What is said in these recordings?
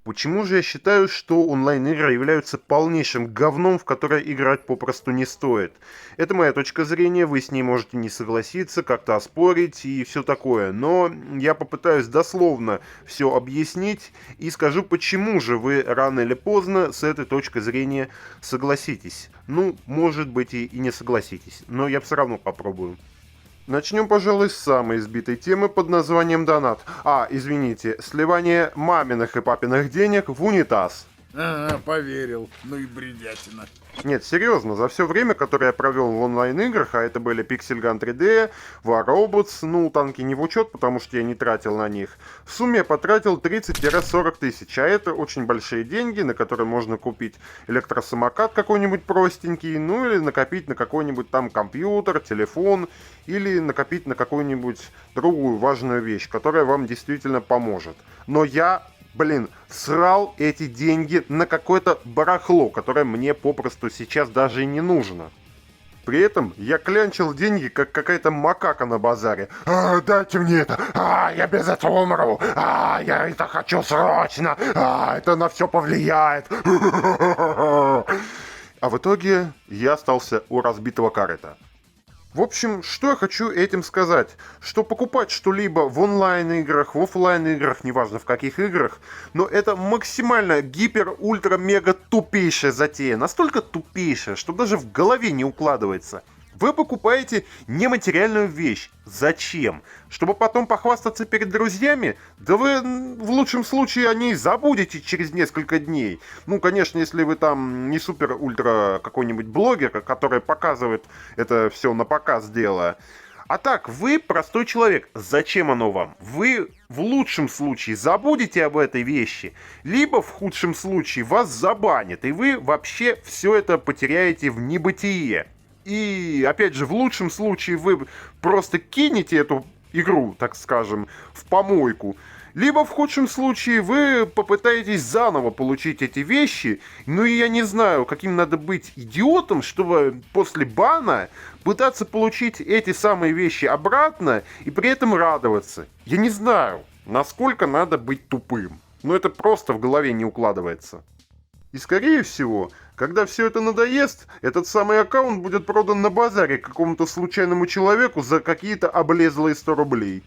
Почему же я считаю, что онлайн-игры являются полнейшим говном, в которое играть попросту не стоит? Это моя точка зрения, вы с ней можете не согласиться, как-то оспорить и все такое. Но я попытаюсь дословно все объяснить и скажу, почему же вы рано или поздно с этой точкой зрения согласитесь. Ну, может быть и не согласитесь, но я все равно попробую. Начнем, пожалуй, с самой избитой темы под названием донат. Извините, сливание маминых и папиных денег в унитаз. Ага, поверил. Ну и бредятина. Нет, серьезно, за все время, которое я провел в онлайн-играх, а это были Pixel Gun 3D, War Robots, ну, танки не в учет, потому что я не тратил на них, в сумме я потратил 30-40 тысяч, а это очень большие деньги, на которые можно купить электросамокат какой-нибудь простенький, ну или накопить на какой-нибудь там компьютер, телефон, или накопить на какую-нибудь другую важную вещь, которая вам действительно поможет. Но я срал эти деньги на какое-то барахло, которое мне попросту сейчас даже и не нужно. При этом я клянчил деньги, как какая-то макака на базаре. Дайте мне это! Я без этого умру! Я это хочу срочно! Это на все повлияет! А в итоге я остался у разбитого корыта. В общем, что я хочу этим сказать? Что покупать что-либо в онлайн-играх, в офлайн-играх, неважно в каких играх, но это максимально гипер-ультра-мега тупейшая затея. Настолько тупейшая, что даже в голове не укладывается. Вы покупаете нематериальную вещь. Зачем? Чтобы потом похвастаться перед друзьями? Да вы в лучшем случае о ней забудете через несколько дней. Ну, конечно, если вы там не супер-ультра какой-нибудь блогер, который показывает это все на показ дела. А так, вы простой человек. Зачем оно вам? Вы в лучшем случае забудете об этой вещи, либо в худшем случае вас забанят, и вы вообще все это потеряете в небытие. И, опять же, в лучшем случае вы просто кинете эту игру, так скажем, в помойку. Либо в худшем случае вы попытаетесь заново получить эти вещи. Ну и я не знаю, каким надо быть идиотом, чтобы после бана пытаться получить эти самые вещи обратно и при этом радоваться. Я не знаю, насколько надо быть тупым. Но это просто в голове не укладывается. И скорее всего, когда все это надоест, этот самый аккаунт будет продан на базаре какому-то случайному человеку за какие-то облезлые 100 рублей.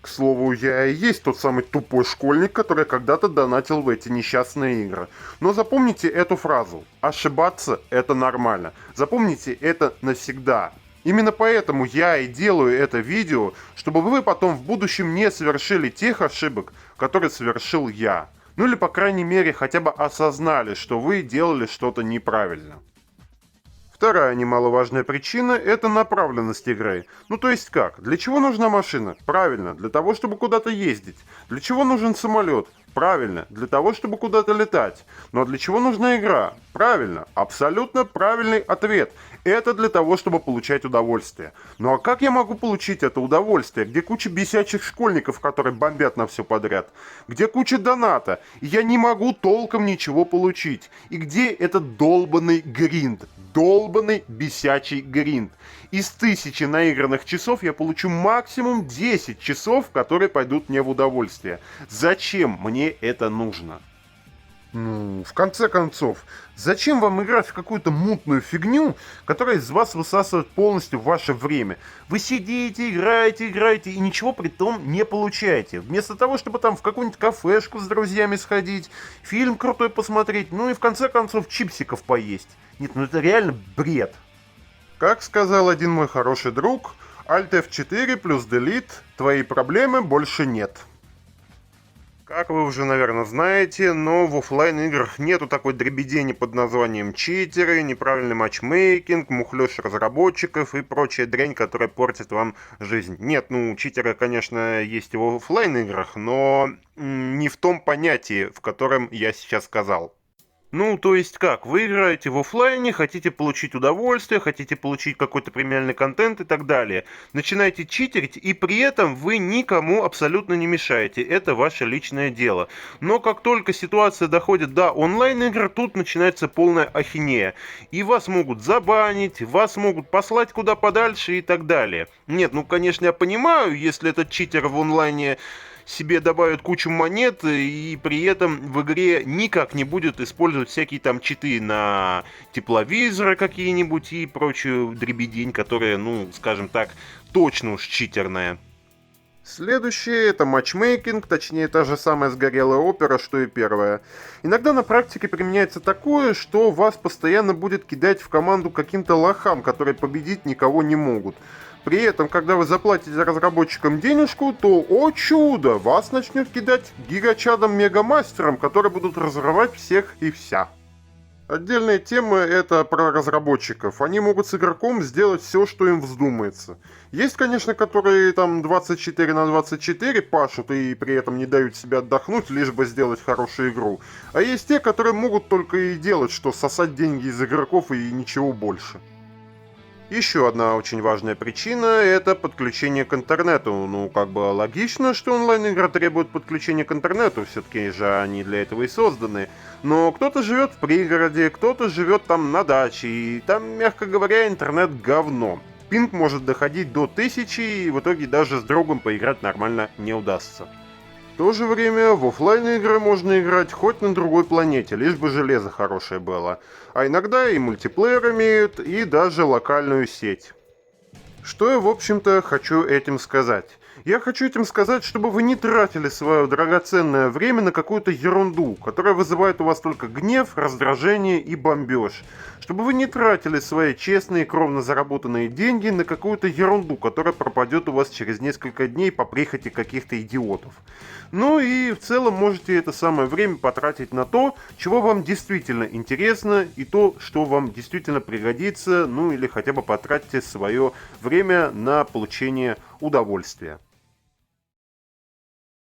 К слову, я и есть тот самый тупой школьник, который когда-то донатил в эти несчастные игры. Но запомните эту фразу. Ошибаться – это нормально. Запомните это навсегда. Именно поэтому я и делаю это видео, чтобы вы потом в будущем не совершили тех ошибок, которые совершил я. Ну или, по крайней мере, хотя бы осознали, что вы делали что-то неправильно. Вторая немаловажная причина – это направленность игры. Ну то есть как? Для чего нужна машина? Правильно, для того, чтобы куда-то ездить. Для чего нужен самолет? Правильно, для того, чтобы куда-то летать. Но для чего нужна игра? Правильно, абсолютно правильный ответ. Это для того, чтобы получать удовольствие. Ну а как я могу получить это удовольствие? Где куча бесячих школьников, которые бомбят на все подряд? Где куча доната? И я не могу толком ничего получить. И где этот долбанный гринд? Долбанный бесячий гринд. Из 1000 наигранных часов я получу максимум 10 часов, которые пойдут мне в удовольствие. Зачем мне это нужно? Ну, в конце концов, зачем вам играть в какую-то мутную фигню, которая из вас высасывает полностью ваше время? Вы сидите, играете и ничего при том не получаете. Вместо того, чтобы там в какую-нибудь кафешку с друзьями сходить, фильм крутой посмотреть, ну и в конце концов чипсиков поесть. Нет, ну это реально бред. Как сказал один мой хороший друг, Alt F4 плюс Delete, твоей проблемы больше нет. Как вы уже, наверное, знаете, но в офлайн-играх нету такой дребедени под названием читеры, неправильный матчмейкинг, мухлёж разработчиков и прочая дрянь, которая портит вам жизнь. Нет, ну, читеры, конечно, есть и в офлайн-играх, но не в том понятии, в котором я сейчас сказал. Ну, то есть как, вы играете в офлайне, хотите получить удовольствие, хотите получить какой-то премиальный контент и так далее. Начинаете читерить, и при этом вы никому абсолютно не мешаете. Это ваше личное дело. Но как только ситуация доходит до онлайн-игр, тут начинается полная ахинея. И вас могут забанить, вас могут послать куда подальше и так далее. Нет, ну, конечно, я понимаю, если этот читер в онлайне себе добавят кучу монет и при этом в игре никак не будет использовать всякие там читы на тепловизоры какие-нибудь и прочую дребедень, которая, ну, скажем так, точно уж читерная. Следующее — это матчмейкинг, точнее та же самая сгорелая опера, что и первая. Иногда на практике применяется такое, что вас постоянно будет кидать в команду каким-то лохам, которые победить никого не могут. При этом, когда вы заплатите разработчикам денежку, то, о чудо, вас начнет кидать гигачадом-мегамастером, которые будут разрывать всех и вся. Отдельная тема — это про разработчиков. Они могут с игроком сделать все, что им вздумается. Есть, конечно, которые там 24/24 пашут и при этом не дают себе отдохнуть, лишь бы сделать хорошую игру. А есть те, которые могут только и делать, что сосать деньги из игроков и ничего больше. Еще одна очень важная причина — это подключение к интернету. Ну, как бы логично, что онлайн-игра требует подключения к интернету, все-таки же они для этого и созданы. Но кто-то живет в пригороде, кто-то живет там на даче, и там, мягко говоря, интернет говно. Пинг может доходить до 1000, и в итоге даже с другом поиграть нормально не удастся. В то же время в офлайн игры можно играть хоть на другой планете, лишь бы железо хорошее было. А иногда и мультиплеер имеют, и даже локальную сеть. Что я, в общем-то, хочу этим сказать? Я хочу этим сказать, чтобы вы не тратили свое драгоценное время на какую-то ерунду, которая вызывает у вас только гнев, раздражение и бомбеж. Чтобы вы не тратили свои честные, кровно заработанные деньги на какую-то ерунду, которая пропадет у вас через несколько дней по прихоти каких-то идиотов. Ну и в целом можете это самое время потратить на то, чего вам действительно интересно, и то, что вам действительно пригодится, ну или хотя бы потратьте свое время на получение удовольствия.